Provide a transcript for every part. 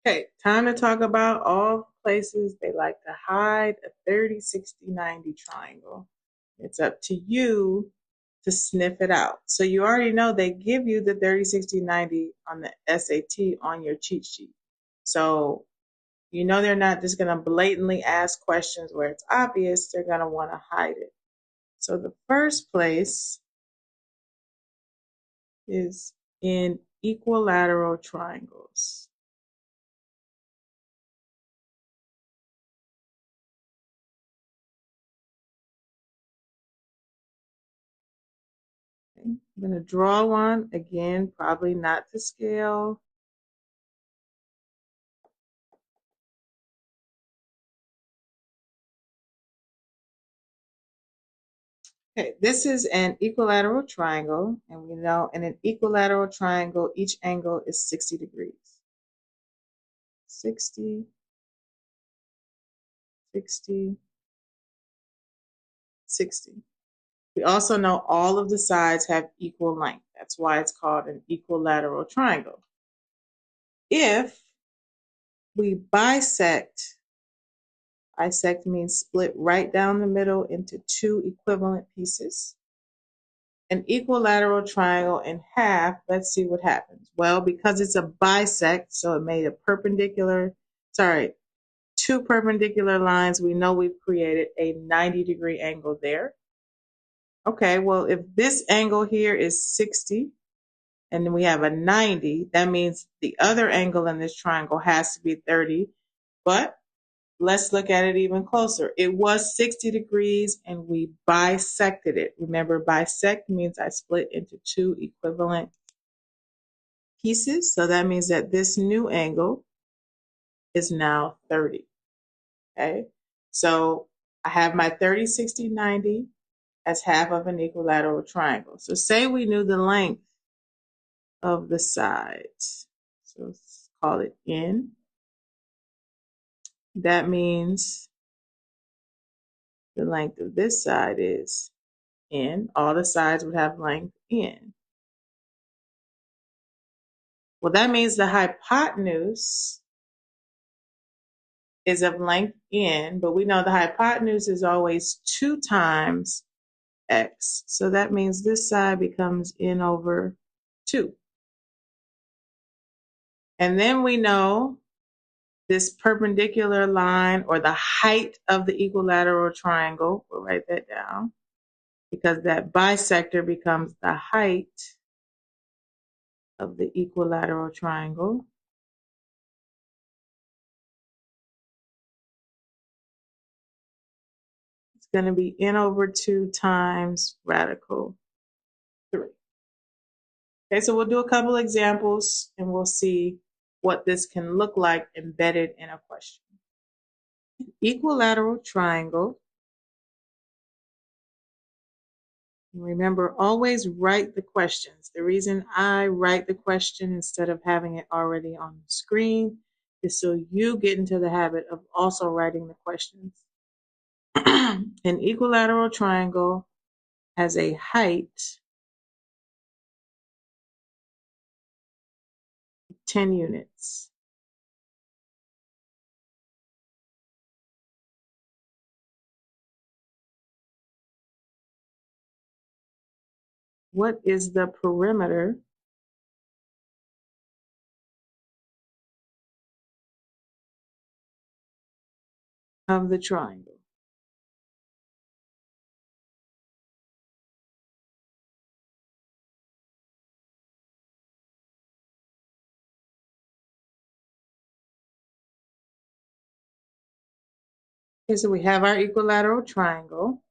Okay, time to talk about all places they like to hide a 30, 60, 90 triangle. It's up to you to sniff it out. So you already know they give you the 30, 60, 90 on the SAT on your cheat sheet. So you know they're not just going to blatantly ask questions where it's obvious. They're going to want to hide it. So the first place is in equilateral triangles. Okay, I'm going to draw one again, probably not to scale. Okay, this is an equilateral triangle, and we know in an equilateral triangle, each angle is 60 degrees. 60, 60, 60. We also know all of the sides have equal length. That's why it's called an equilateral triangle. If we bisect means split right down the middle into two equivalent pieces. An equilateral triangle in half, let's see what happens. Well, because it's a bisect, so it made a two perpendicular lines, we know we've created a 90-degree angle there. Okay, well, if this angle here is 60 and then we have a 90, that means the other angle in this triangle has to be 30, but let's look at it even closer. It was 60 degrees and we bisected it. Remember, bisect means I split into two equivalent pieces. So that means that this new angle is now 30. Okay. So I have my 30, 60, 90 as half of an equilateral triangle. So say we knew the length of the sides. So let's call it N. That means the length of this side is N. All the sides would have length N. Well, that means the hypotenuse is of length N, but we know the hypotenuse is always 2 times X. So that means this side becomes N over 2. And then we know this perpendicular line, or the height of the equilateral triangle, we'll write that down, because that bisector becomes the height of the equilateral triangle. It's going to be N over 2 times radical 3. Okay, so we'll do a couple examples and we'll see what this can look like embedded in a question. Equilateral triangle. Remember, always write the questions. The reason I write the question instead of having it already on the screen is so you get into the habit of also writing the questions. An equilateral triangle has a height of 10 units. What is the perimeter of the triangle? Okay, so we have our equilateral triangle,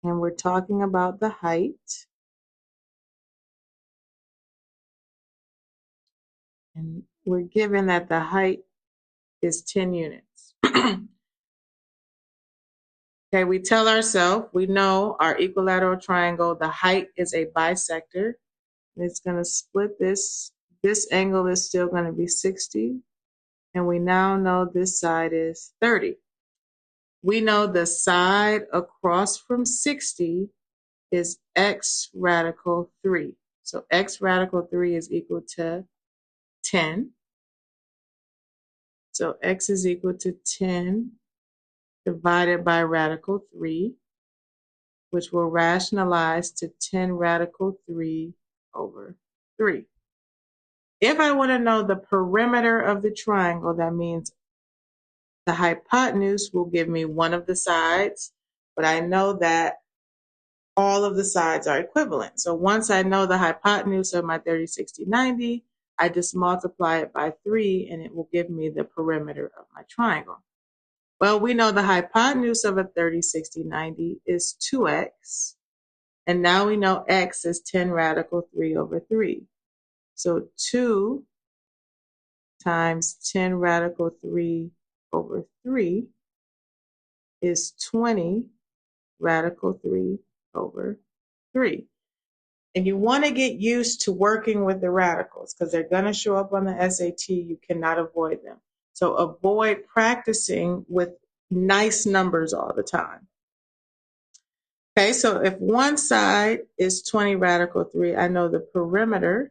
and we're talking about the height. And we're given that the height is 10 units. Okay, we tell ourselves, we know our equilateral triangle, the height is a bisector. It's going to split this. This angle is still going to be 60. And we now know this side is 30. We know the side across from 60 is x radical 3. So x radical 3 is equal to 10. So x is equal to 10 divided by radical 3, which will rationalize to 10 radical 3 over 3. If I want to know the perimeter of the triangle, that means the hypotenuse will give me one of the sides, but I know that all of the sides are equivalent. So once I know the hypotenuse of my 30, 60, 90, I just multiply it by 3 and it will give me the perimeter of my triangle. Well, we know the hypotenuse of a 30, 60, 90 is 2x. And now we know x is 10 radical 3 over 3. So 2 times 10 radical 3 over 3 is 20 radical 3 over 3. And you want to get used to working with the radicals because they're going to show up on the SAT. You cannot avoid them. So avoid practicing with nice numbers all the time. Okay, so if one side is 20 radical 3, I know the perimeter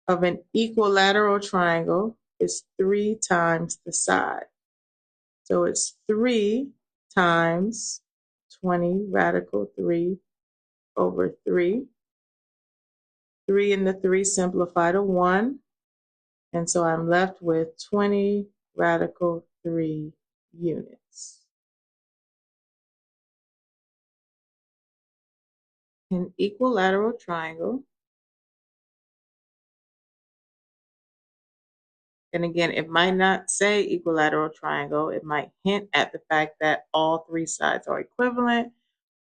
of an equilateral triangle is 3 times the side. So it's 3 times 20 radical 3 over 3. 3 and the 3 simplify to 1. And so I'm left with 20 radical 3 units. An equilateral triangle. And again, it might not say equilateral triangle. It might hint at the fact that all 3 sides are equivalent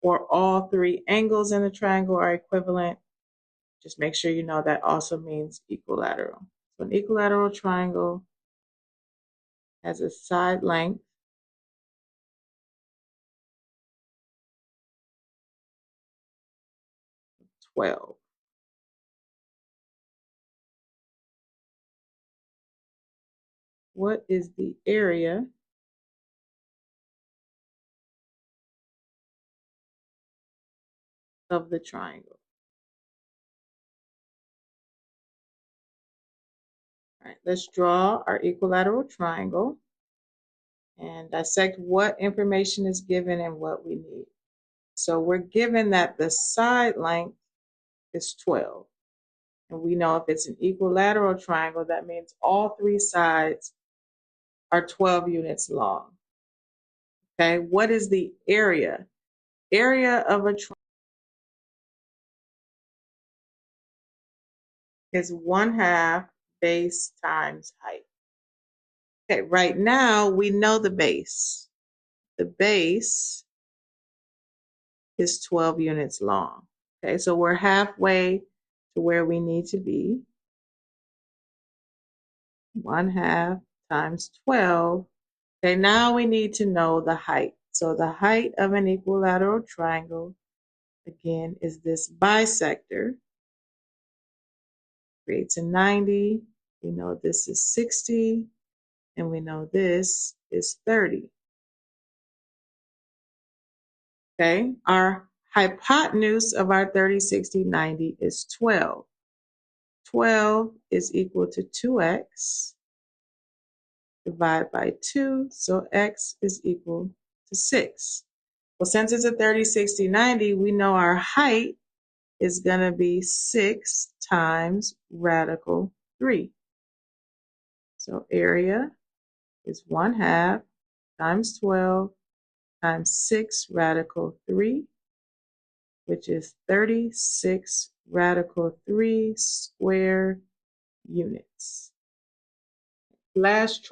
or all 3 angles in the triangle are equivalent. Just make sure you know that also means equilateral. So an equilateral triangle has a side length of 12. What is the area of the triangle? All right, let's draw our equilateral triangle and dissect what information is given and what we need. So we're given that the side length is 12. And we know if it's an equilateral triangle, that means all 3 sides are 12 units long. Okay, what is the area? Area of a triangle is 1/2 base times height. Okay, right now we know the base. The base is 12 units long. Okay, so we're halfway to where we need to be. 1/2 times 12. Okay, now we need to know the height. So the height of an equilateral triangle, again, is this bisector. Creates a 90. We know this is 60. And we know this is 30. Okay, our hypotenuse of our 30, 60, 90 is 12. 12 is equal to 2x divided by 2, so x is equal to 6. Well, since it's a 30, 60, 90, we know our height is going to be 6 times radical 3. So area is 1/2 times 12 times 6 radical 3, which is 36 radical 3 square units. Last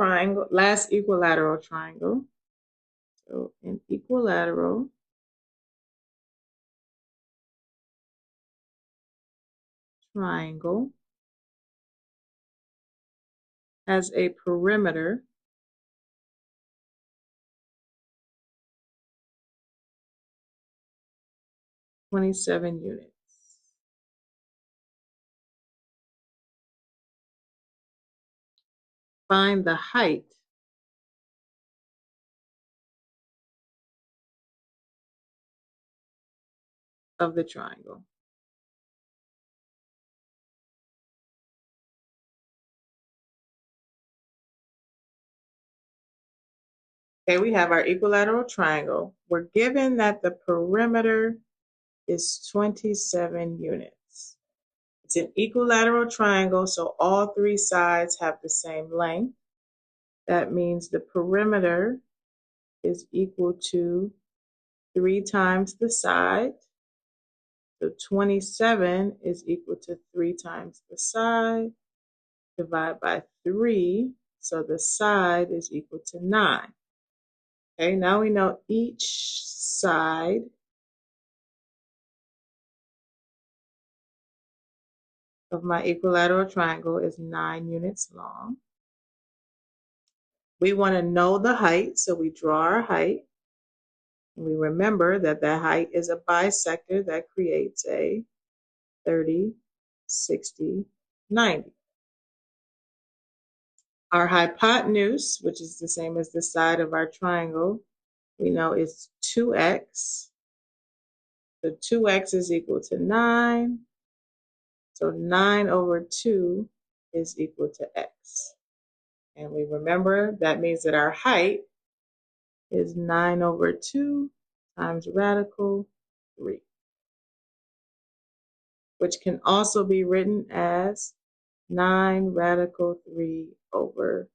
equilateral triangle. So an equilateral triangle has a perimeter of 27 units. Find the height of the triangle. Okay, we have our equilateral triangle. We're given that the perimeter is 27 units. It's an equilateral triangle, so all three sides have the same length. That means the perimeter is equal to 3 times the side. So 27 is equal to 3 times the side. Divide by 3, so the side is equal to 9. Okay, now we know each side of my equilateral triangle is 9 units long. We want to know the height, so we draw our height. And we remember that the height is a bisector that creates a 30, 60, 90. Our hypotenuse, which is the same as the side of our triangle, we know is 2x. So 2x is equal to 9. So 9 over 2 is equal to x. And we remember that means that our height is 9 over 2 times radical 3, which can also be written as 9 radical 3 over